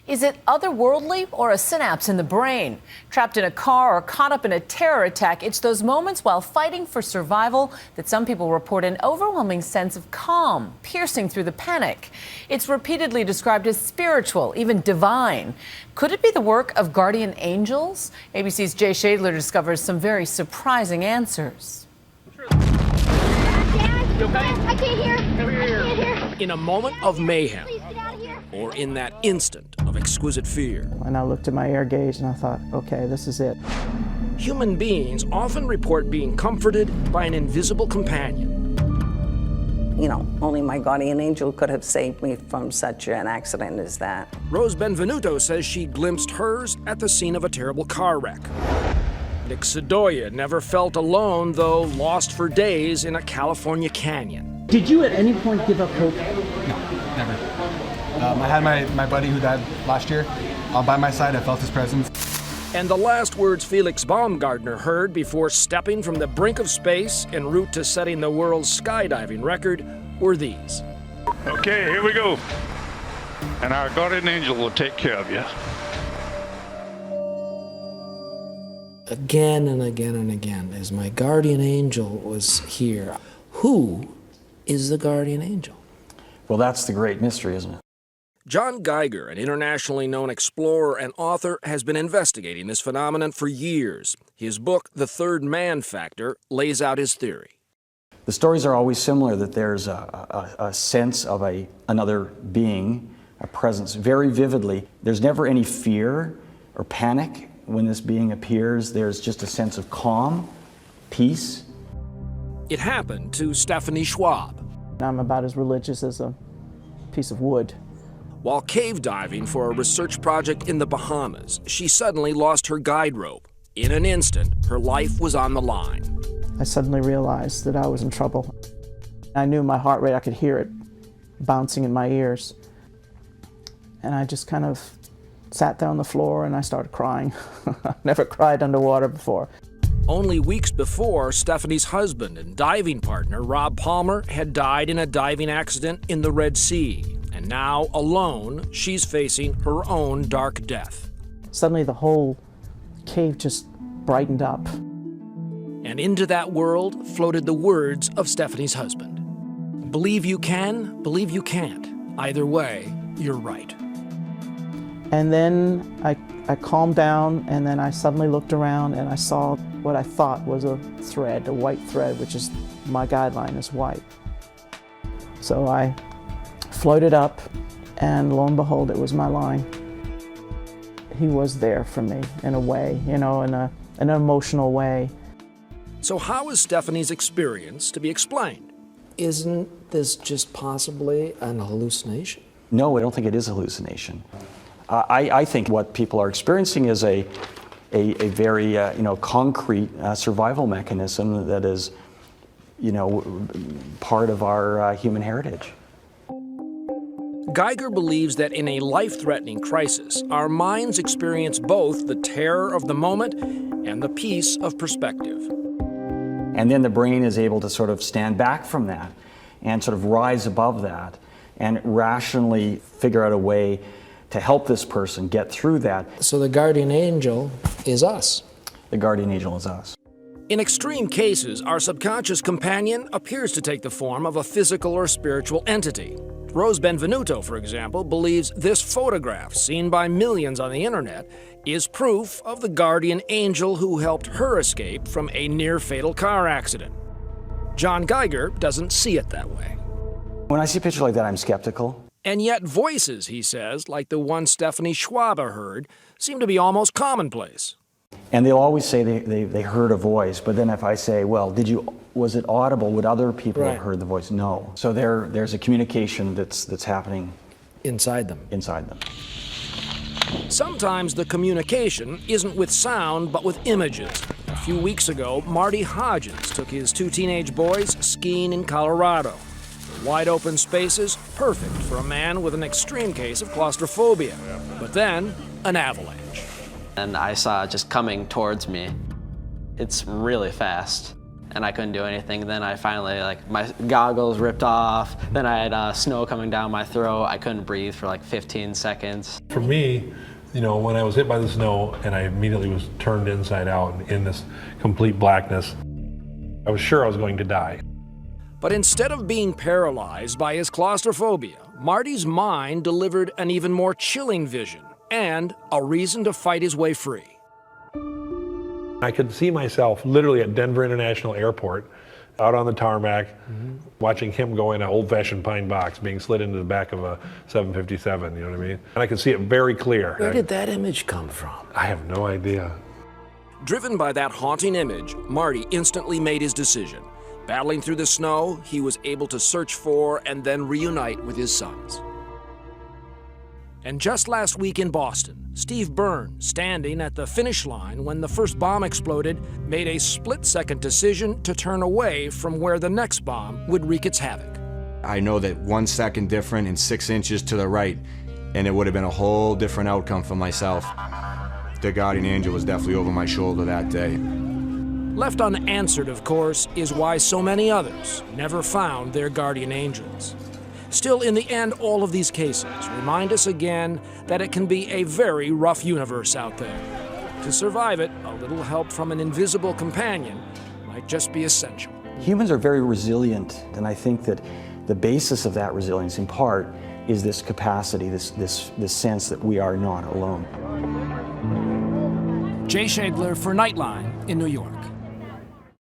Is it otherworldly or a synapse in the brain? Trapped in a car or caught up in a terror attack, it's those moments while fighting for survival that some people report an overwhelming sense of calm, piercing through the panic. It's repeatedly described as spiritual, even divine. Could it be the work of guardian angels? ABC's Jay Shadler discovers some very surprising answers. You okay? I can't hear. I can't hear. In a moment of mayhem, or in that instant of exquisite fear. And I looked at my air gauge and I thought, okay, this is it. Human beings often report being comforted by an invisible companion. You know, only my guardian angel could have saved me from such an accident as that. Rose Benvenuto says she glimpsed hers at the scene of a terrible car wreck. Nick Sedoya never felt alone, though lost for days in a California canyon. Did you at any point give up hope? No, never. I had my buddy who died last year by my side. I felt his presence. And the last words Felix Baumgartner heard before stepping from the brink of space en route to setting the world's skydiving record were these. Okay, here we go. And our guardian angel will take care of you. Again and again and again, as my guardian angel was here. Who is the guardian angel? Well, that's the great mystery, isn't it? John Geiger, an internationally known explorer and author, has been investigating this phenomenon for years. His book, The Third Man Factor, lays out his theory. The stories are always similar, that there's a sense of another being, a presence, very vividly. There's never any fear or panic when this being appears. There's just a sense of calm, peace. It happened to Stephanie Schwab. I'm about as religious as a piece of wood. While cave diving for a research project in the Bahamas, she suddenly lost her guide rope. In an instant, her life was on the line. I suddenly realized that I was in trouble. I knew my heart rate, I could hear it bouncing in my ears. And I just kind of sat down on the floor and I started crying. Never cried underwater before. Only weeks before, Stephanie's husband and diving partner, Rob Palmer, had died in a diving accident in the Red Sea. And now, alone, she's facing her own dark death. Suddenly the whole cave just brightened up. And into that world floated the words of Stephanie's husband. Believe you can, believe you can't. Either way, you're right. And then I calmed down, and then I suddenly looked around and I saw what I thought was a thread, a white thread, which is my guideline is white. So I floated up, and lo and behold, it was my line. He was there for me in a way, you know, in an emotional way. So how is Stephanie's experience to be explained? Isn't this just possibly an hallucination? No, I don't think it is a hallucination. I think what people are experiencing is a very concrete survival mechanism that is, part of our human heritage. Geiger believes that in a life-threatening crisis, our minds experience both the terror of the moment and the peace of perspective. And then the brain is able to sort of stand back from that and sort of rise above that and rationally figure out a way to help this person get through that. So the guardian angel is us. The guardian angel is us. In extreme cases, our subconscious companion appears to take the form of a physical or spiritual entity. Rose Benvenuto, for example, believes this photograph, seen by millions on the internet, is proof of the guardian angel who helped her escape from a near-fatal car accident. John Geiger doesn't see it that way. When I see a picture like that, I'm skeptical. And yet voices, he says, like the one Stephanie Schwab heard, seem to be almost commonplace. And they'll always say they heard a voice, but then if I say, well, was it audible? Would other people have heard the voice? No. So there's a communication that's happening inside them. Sometimes the communication isn't with sound, but with images. A few weeks ago, Marty Hodges took his 2 teenage boys skiing in Colorado. Wide open spaces, perfect for a man with an extreme case of claustrophobia. But then, an avalanche. And I saw it just coming towards me. It's really fast. and I couldn't do anything. Then I finally, like, my goggles ripped off. Then I had snow coming down my throat. I couldn't breathe for like 15 seconds. For me, you know, when I was hit by the snow and I immediately was turned inside out in this complete blackness, I was sure I was going to die. But instead of being paralyzed by his claustrophobia, Marty's mind delivered an even more chilling vision and a reason to fight his way free. I could see myself literally at Denver International Airport, out on the tarmac, watching him go in an old-fashioned pine box, being slid into the back of a 757, you know what I mean? And I could see it very clear. Where did that image come from? I have no idea. Driven by that haunting image, Marty instantly made his decision. Battling through the snow, he was able to search for and then reunite with his sons. And just last week in Boston, Steve Byrne, standing at the finish line when the first bomb exploded, made a split-second decision to turn away from where the next bomb would wreak its havoc. I know that 1 second different and 6 inches to the right, and it would have been a whole different outcome for myself. The guardian angel was definitely over my shoulder that day. Left unanswered, of course, is why so many others never found their guardian angels. Still, in the end, all of these cases remind us again that it can be a very rough universe out there. To survive it, a little help from an invisible companion might just be essential. Humans are very resilient, and I think that the basis of that resilience, in part, is this capacity, this sense that we are not alone. Jay Shagler for Nightline in New York.